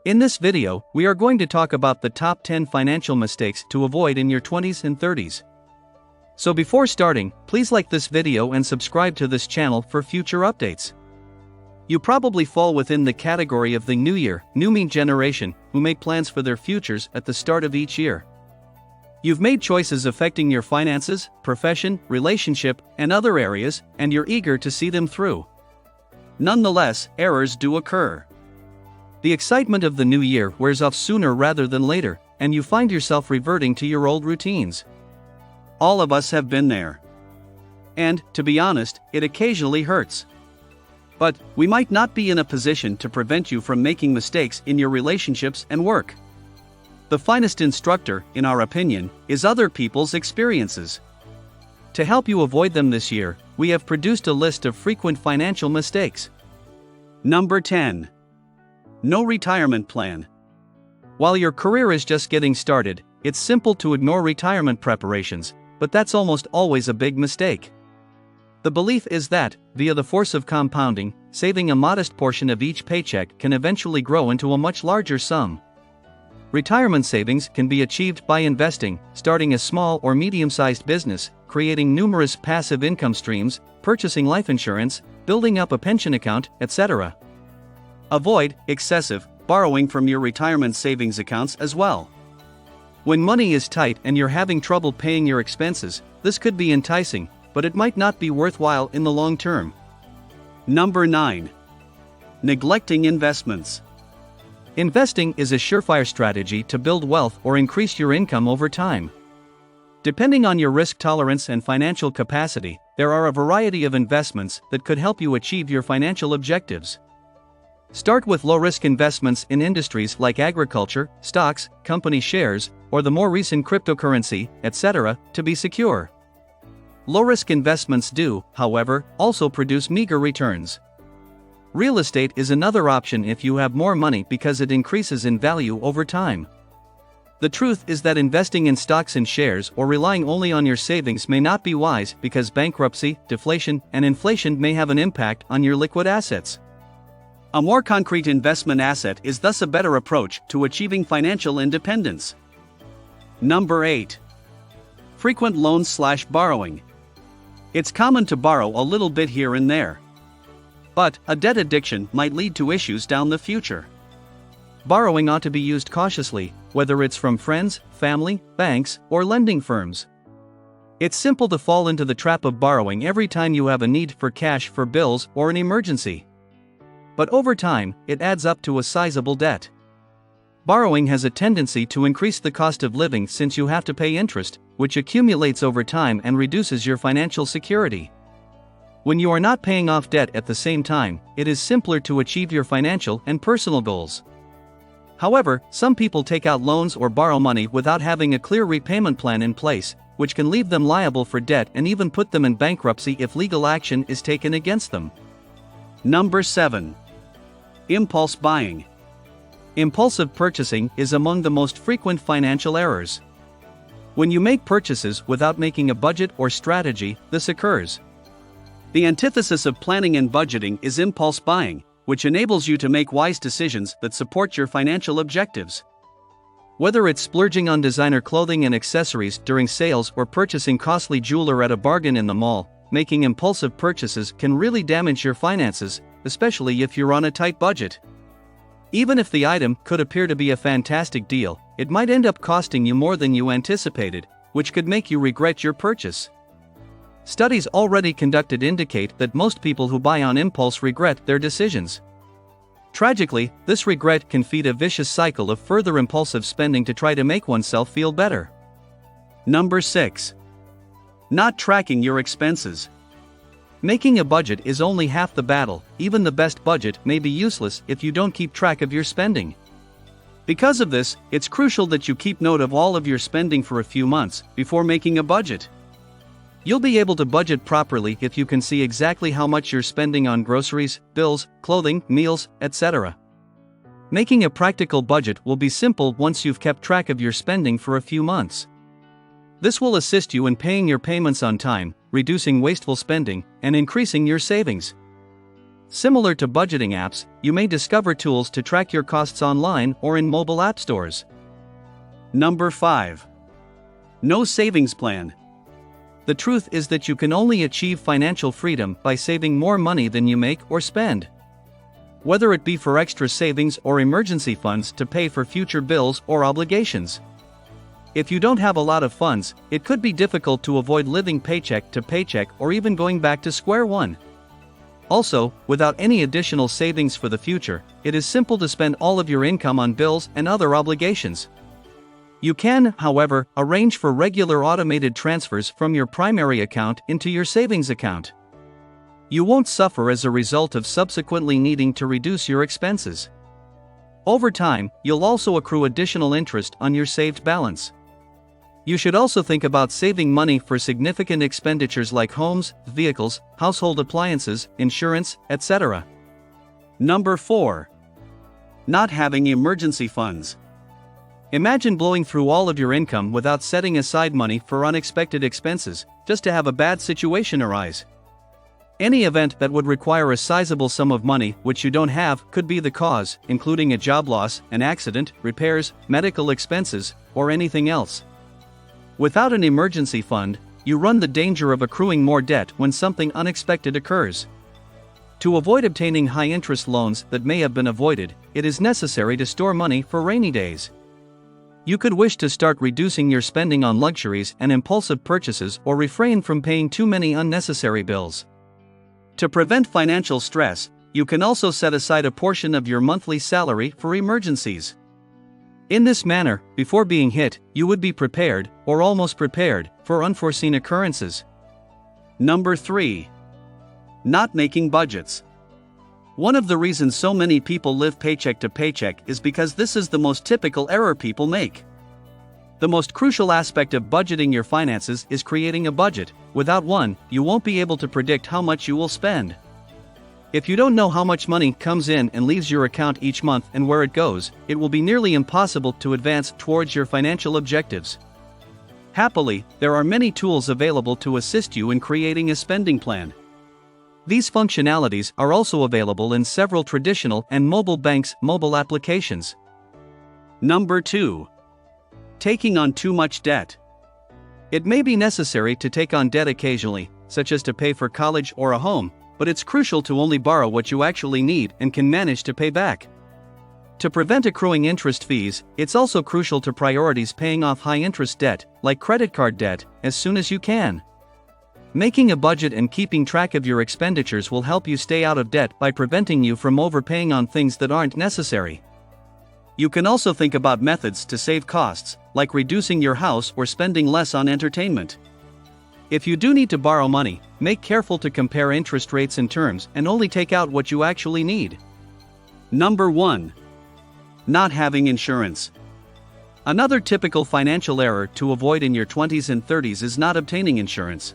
In this video, we are going to talk about the top 10 financial mistakes to avoid in your 20s and 30s. So before starting, please like this video and subscribe to this channel for future updates. You probably fall within the category of the new year, new me generation, who make plans for their futures at the start of each year. You've made choices affecting your finances, profession, relationship, and other areas, and you're eager to see them through. Nonetheless, errors do occur. The excitement of the new year wears off sooner rather than later, and you find yourself reverting to your old routines. All of us have been there. And, to be honest, it occasionally hurts. But, we might not be in a position to prevent you from making mistakes in your relationships and work. The finest instructor, in our opinion, is other people's experiences. To help you avoid them this year, we have produced a list of frequent financial mistakes. Number 10. No retirement plan. While your career is just getting started, it's simple to ignore retirement preparations, but that's almost always a big mistake. The belief is that, via the force of compounding, saving a modest portion of each paycheck can eventually grow into a much larger sum. Retirement savings can be achieved by investing, starting a small or medium-sized business, creating numerous passive income streams, purchasing life insurance, building up a pension account, etc. Avoid excessive borrowing from your retirement savings accounts as well. When money is tight and you're having trouble paying your expenses, this could be enticing, but it might not be worthwhile in the long term. Number 9. Neglecting investments. Investing is a surefire strategy to build wealth or increase your income over time. Depending on your risk tolerance and financial capacity, there are a variety of investments that could help you achieve your financial objectives. Start with low-risk investments in industries like agriculture, stocks, company shares, or the more recent cryptocurrency, etc., to be secure. Low-risk investments do, however, also produce meager returns. Real estate is another option if you have more money because it increases in value over time. The truth is that investing in stocks and shares or relying only on your savings may not be wise because bankruptcy, deflation, and inflation may have an impact on your liquid assets. A more concrete investment asset is thus a better approach to achieving financial independence. Number 8. Frequent loans/borrowing. It's common to borrow a little bit here and there. But, a debt addiction might lead to issues down the future. Borrowing ought to be used cautiously, whether it's from friends, family, banks, or lending firms. It's simple to fall into the trap of borrowing every time you have a need for cash for bills or an emergency. But over time, it adds up to a sizable debt. Borrowing has a tendency to increase the cost of living since you have to pay interest, which accumulates over time and reduces your financial security. When you are not paying off debt at the same time, it is simpler to achieve your financial and personal goals. However, some people take out loans or borrow money without having a clear repayment plan in place, which can leave them liable for debt and even put them in bankruptcy if legal action is taken against them. Number 7. Impulse buying. Impulsive purchasing is among the most frequent financial errors. When you make purchases without making a budget or strategy, this occurs. The antithesis of planning and budgeting is impulse buying, which enables you to make wise decisions that support your financial objectives. Whether it's splurging on designer clothing and accessories during sales or purchasing costly jewelry at a bargain in the mall, making impulsive purchases can really damage your finances, especially if you're on a tight budget. Even if the item could appear to be a fantastic deal, it might end up costing you more than you anticipated, which could make you regret your purchase. Studies already conducted indicate that most people who buy on impulse regret their decisions. Tragically, this regret can feed a vicious cycle of further impulsive spending to try to make oneself feel better. Number 6. Not tracking your expenses. Making a budget is only half the battle. Even the best budget may be useless if you don't keep track of your spending. Because of this, it's crucial that you keep note of all of your spending for a few months before making a budget. You'll be able to budget properly if you can see exactly how much you're spending on groceries, bills, clothing, meals, etc. Making a practical budget will be simple once you've kept track of your spending for a few months. This will assist you in paying your payments on time, reducing wasteful spending, and increasing your savings. Similar to budgeting apps, you may discover tools to track your costs online or in mobile app stores. Number 5. No savings plan. The truth is that you can only achieve financial freedom by saving more money than you make or spend. Whether it be for extra savings or emergency funds to pay for future bills or obligations. If you don't have a lot of funds, it could be difficult to avoid living paycheck to paycheck or even going back to square one. Also, without any additional savings for the future, it is simple to spend all of your income on bills and other obligations. You can, however, arrange for regular automated transfers from your primary account into your savings account. You won't suffer as a result of subsequently needing to reduce your expenses. Over time, you'll also accrue additional interest on your saved balance. You should also think about saving money for significant expenditures like homes, vehicles, household appliances, insurance, etc. Number 4. Not having emergency funds. Imagine blowing through all of your income without setting aside money for unexpected expenses, just to have a bad situation arise. Any event that would require a sizable sum of money which you don't have could be the cause, including a job loss, an accident, repairs, medical expenses, or anything else. Without an emergency fund, you run the danger of accruing more debt when something unexpected occurs. To avoid obtaining high-interest loans that may have been avoided, it is necessary to store money for rainy days. You could wish to start reducing your spending on luxuries and impulsive purchases or refrain from paying too many unnecessary bills. To prevent financial stress, you can also set aside a portion of your monthly salary for emergencies. In this manner, before being hit, you would be prepared, or almost prepared, for unforeseen occurrences. Number 3. Not making budgets. One of the reasons so many people live paycheck to paycheck is because this is the most typical error people make. The most crucial aspect of budgeting your finances is creating a budget. Without one, you won't be able to predict how much you will spend. If you don't know how much money comes in and leaves your account each month and where it goes, it will be nearly impossible to advance towards your financial objectives. Happily, there are many tools available to assist you in creating a spending plan. These functionalities are also available in several traditional and mobile banks' mobile applications. Number 2. Taking on too much debt. It may be necessary to take on debt occasionally, such as to pay for college or a home, but it's crucial to only borrow what you actually need and can manage to pay back. To prevent accruing interest fees, it's also crucial to prioritize paying off high-interest debt, like credit card debt, as soon as you can. Making a budget and keeping track of your expenditures will help you stay out of debt by preventing you from overpaying on things that aren't necessary. You can also think about methods to save costs, like reducing your house or spending less on entertainment. If you do need to borrow money, make careful to compare interest rates and terms and only take out what you actually need. Number 1. Not having insurance. Another typical financial error to avoid in your 20s and 30s is not obtaining insurance.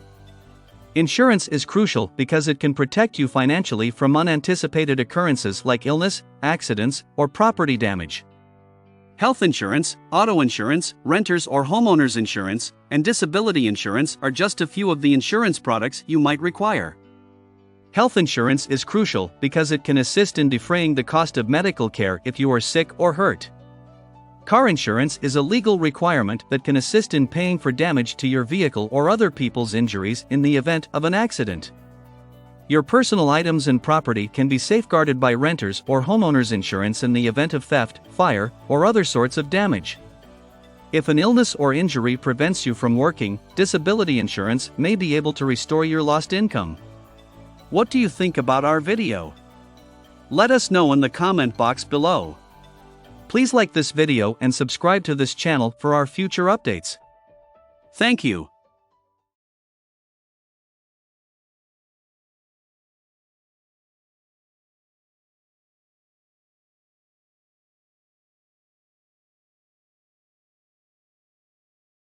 Insurance is crucial because it can protect you financially from unanticipated occurrences like illness, accidents, or property damage. Health insurance, auto insurance, renters or homeowners insurance, and disability insurance are just a few of the insurance products you might require. Health insurance is crucial because it can assist in defraying the cost of medical care if you are sick or hurt. Car insurance is a legal requirement that can assist in paying for damage to your vehicle or other people's injuries in the event of an accident. Your personal items and property can be safeguarded by renters or homeowners insurance in the event of theft, fire, or other sorts of damage. If an illness or injury prevents you from working, disability insurance may be able to restore your lost income. What do you think about our video? Let us know in the comment box below. Please like this video and subscribe to this channel for our future updates. Thank you.